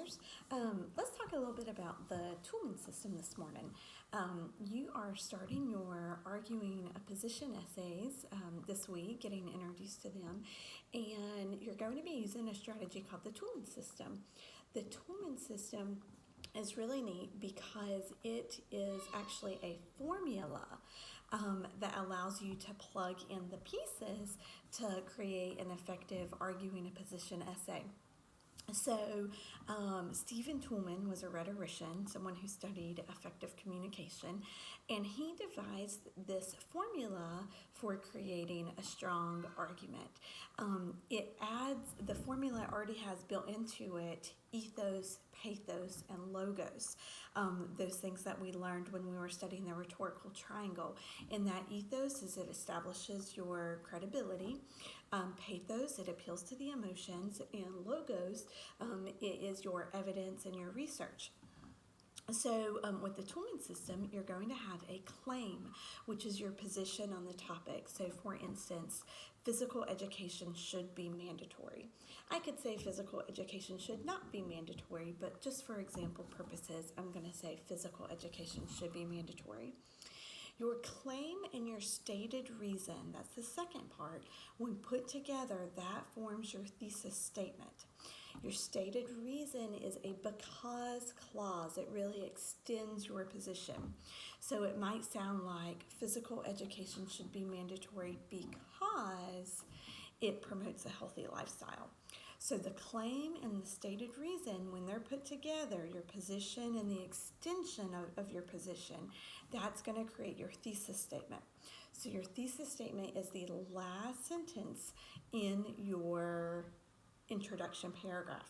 listeners. Let's talk a little bit about the Toulmin system this morning. You are starting your arguing a position essays this week, getting introduced to them, and you're going to be using a strategy called the Toulmin system. The Toulmin system is really neat because it is actually a formula that allows you to plug in the pieces to create an effective arguing a position essay. So, Stephen Toulmin was a rhetorician, someone who studied effective communication, and he devised this formula for creating a strong argument. The formula already has built into it ethos, pathos, and logos, those things that we learned when we were studying the rhetorical triangle. And that ethos is it establishes your credibility, pathos, it appeals to the emotions, and logos, it is your evidence and your research. So with the Toulmin system, you're going to have a claim, which is your position on the topic. So for instance, physical education should be mandatory. I could say physical education should not be mandatory, but just for example purposes, I'm going to say physical education should be mandatory. Your claim and your stated reason, that's the second part, when put together, that forms your thesis statement. Your stated reason is a because clause. It really extends your position. So it might sound like physical education should be mandatory because it promotes a healthy lifestyle. So the claim and the stated reason, when they're put together, your position and the extension of your position, that's going to create your thesis statement. So your thesis statement is the last sentence in your introduction paragraph.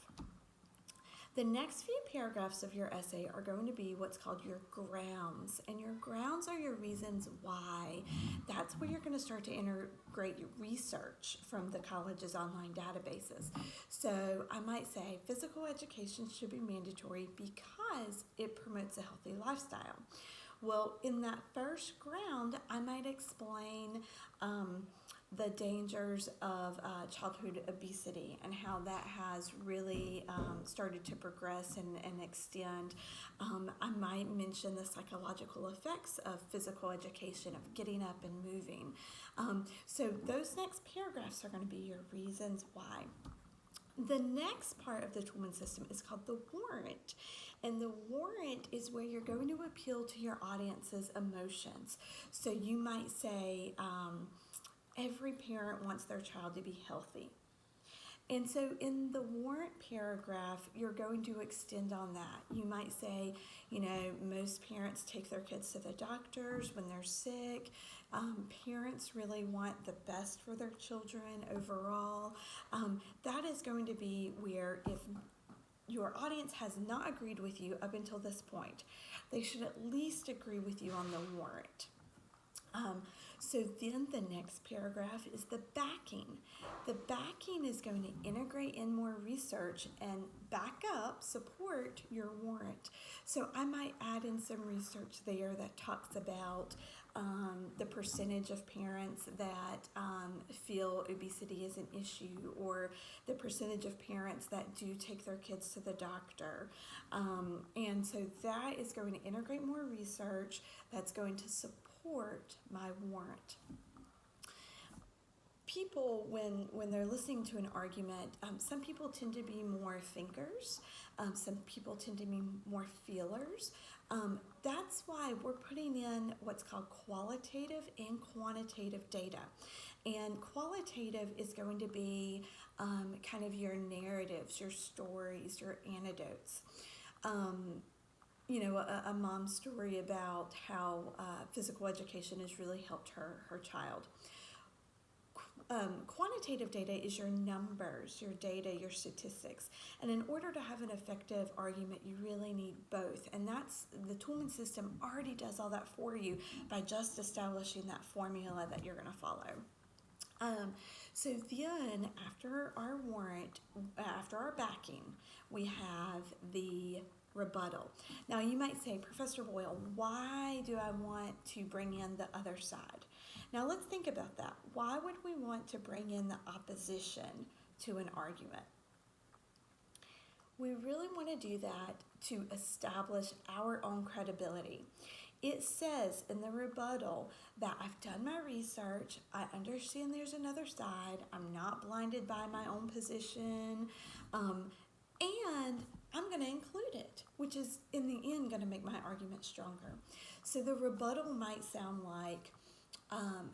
The next few paragraphs of your essay are going to be what's called your grounds, and your grounds are your reasons why. That's where you're going to start to integrate your research from the college's online databases. So I might say physical education should be mandatory because it promotes a healthy lifestyle. Well, in that first ground, I might explain the dangers of childhood obesity and how that has really started to progress and extend. I might mention the psychological effects of physical education, of getting up and moving. So those next paragraphs are going to be your reasons why. The next part of the Toulmin system is called the warrant. And the warrant is where you're going to appeal to your audience's emotions. So you might say, every parent wants their child to be healthy. And so in the warrant paragraph, you're going to extend on that. You might say, most parents take their kids to the doctors when they're sick. Parents really want the best for their children overall. That is going to be where if your audience has not agreed with you up until this point, they should at least agree with you on the warrant. So then the next paragraph is the backing. The backing is going to integrate in more research and back up, support your warrant. So I might add in some research there that talks about the percentage of parents that feel obesity is an issue, or the percentage of parents that do take their kids to the doctor. And so that is going to integrate more research that's going to support my warrant. People, when they're listening to an argument, some people tend to be more thinkers, some people tend to be more feelers. That's why we're putting in what's called qualitative and quantitative data. And qualitative is going to be kind of your narratives, your stories, your anecdotes. A mom's story about how physical education has really helped her child. Quantitative data is your numbers, your data, your statistics. And in order to have an effective argument, you really need both. And that's the Toulmin system already does all that for you by just establishing that formula that you're going to follow. So then after our warrant, after our backing, we have the rebuttal. Now you might say, Professor Boyle, why do I want to bring in the other side? Now let's think about that. Why would we want to bring in the opposition to an argument? We really want to do that to establish our own credibility. It says in the rebuttal that I've done my research, I understand there's another side, I'm not blinded by my own position, and I'm going to include it, which is in the end going to make my argument stronger. So the rebuttal might sound like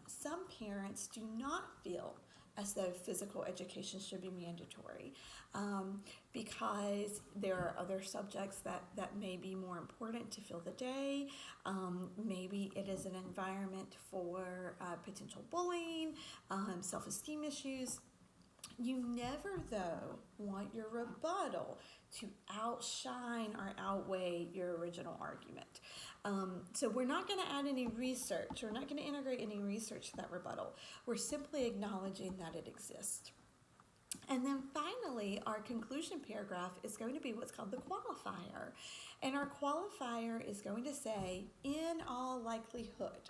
some parents do not feel as though physical education should be mandatory because there are other subjects that may be more important to fill the day. Maybe it is an environment for potential bullying, self-esteem issues. You never, though, want your rebuttal to outshine or outweigh your original argument. So we're not going to add any research. We're not going to integrate any research to that rebuttal. We're simply acknowledging that it exists. And then finally, our conclusion paragraph is going to be what's called the qualifier. And our qualifier is going to say, in all likelihood.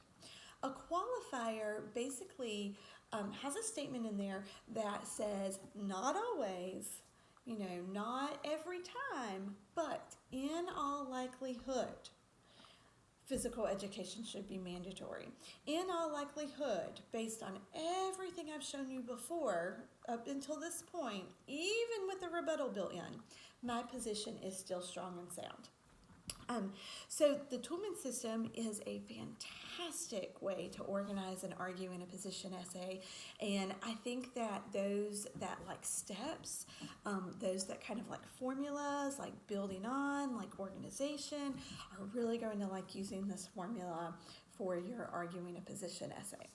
A qualifier basically has a statement in there that says, not always, not every time, but in all likelihood, physical education should be mandatory. In all likelihood, based on everything I've shown you before, up until this point, even with the rebuttal built in, my position is still strong and sound. So the Toulmin system is a fantastic way to organize and argue in a position essay, and I think that those that like steps, those that kind of like formulas, like building on, like organization, are really going to like using this formula for your arguing a position essay.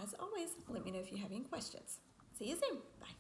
As always, let me know if you have any questions. See you soon. Bye.